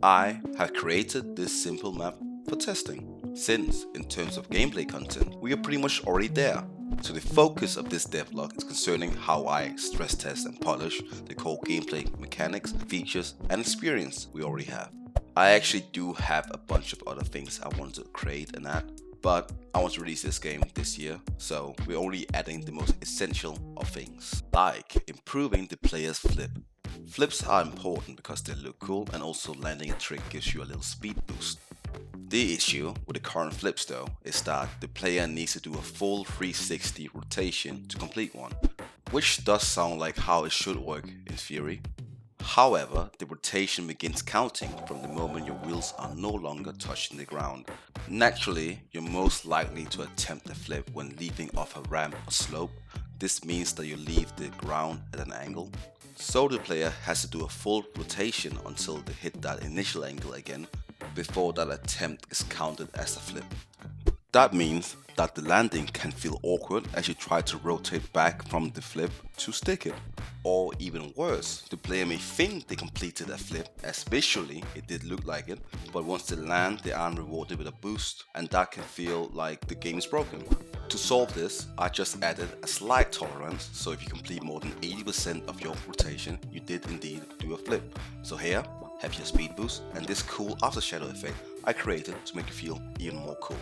I have created this simple map for testing, since in terms of gameplay content, we are pretty much already there. So the focus of this devlog is concerning how I stress test and polish the core gameplay mechanics, features, and experience we already have. I actually do have a bunch of other things I want to create and add, but I want to release this game this year, so we're only adding the most essential of things, like improving the player's flip. Flips are important because they look cool, and also landing a trick gives you a little speed boost. The issue with the current flips though is that the player needs to do a full 360 rotation to complete one, which does sound like how it should work in theory. However, the rotation begins counting from the moment your wheels are no longer touching the ground. Naturally, you're most likely to attempt a flip when leaping off a ramp or slope. This means that you leave the ground at an angle. So the player has to do a full rotation until they hit that initial angle again before that attempt is counted as a flip. That means that the landing can feel awkward as you try to rotate back from the flip to stick it. Or even worse, the player may think they completed a flip as visually it did look like it, but once they land they aren't rewarded with a boost, and that can feel like the game is broken. To solve this, I just added a slight tolerance, so if you complete more than 80% of your rotation, you did indeed do a flip. So here, have your speed boost and this cool after shadow effect I created to make you feel even more cool.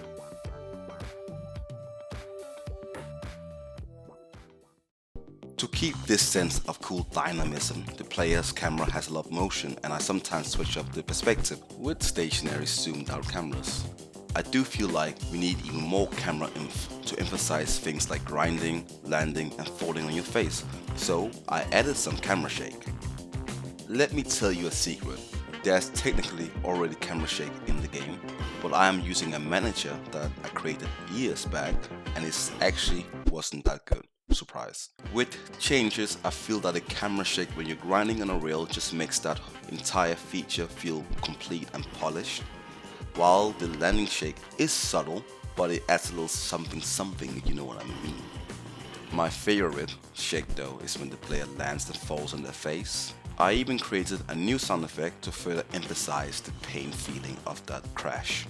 To keep this sense of cool dynamism, the player's camera has a lot of motion, and I sometimes switch up the perspective with stationary zoomed out cameras. I do feel like we need even more camera oomph to emphasize things like grinding, landing and falling on your face, so I added some camera shake. Let me tell you a secret, there's technically already camera shake in the game, but I am using a manager that I created years back and it actually wasn't that good. Surprise. With changes, I feel that the camera shake when you're grinding on a rail just makes that entire feature feel complete and polished, while the landing shake is subtle, but it adds a little something something, if you know what I mean. My favorite shake though is when the player lands and falls on their face. I even created a new sound effect to further emphasize the pain feeling of that crash.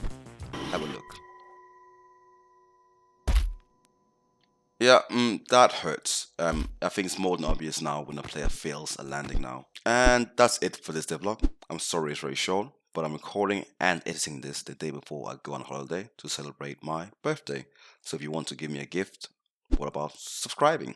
Have a look. Yeah, that hurts. I think it's more than obvious now when a player fails a landing now. And that's it for this devlog. I'm sorry it's very short, but I'm recording and editing this the day before I go on holiday to celebrate my birthday. So if you want to give me a gift, what about subscribing?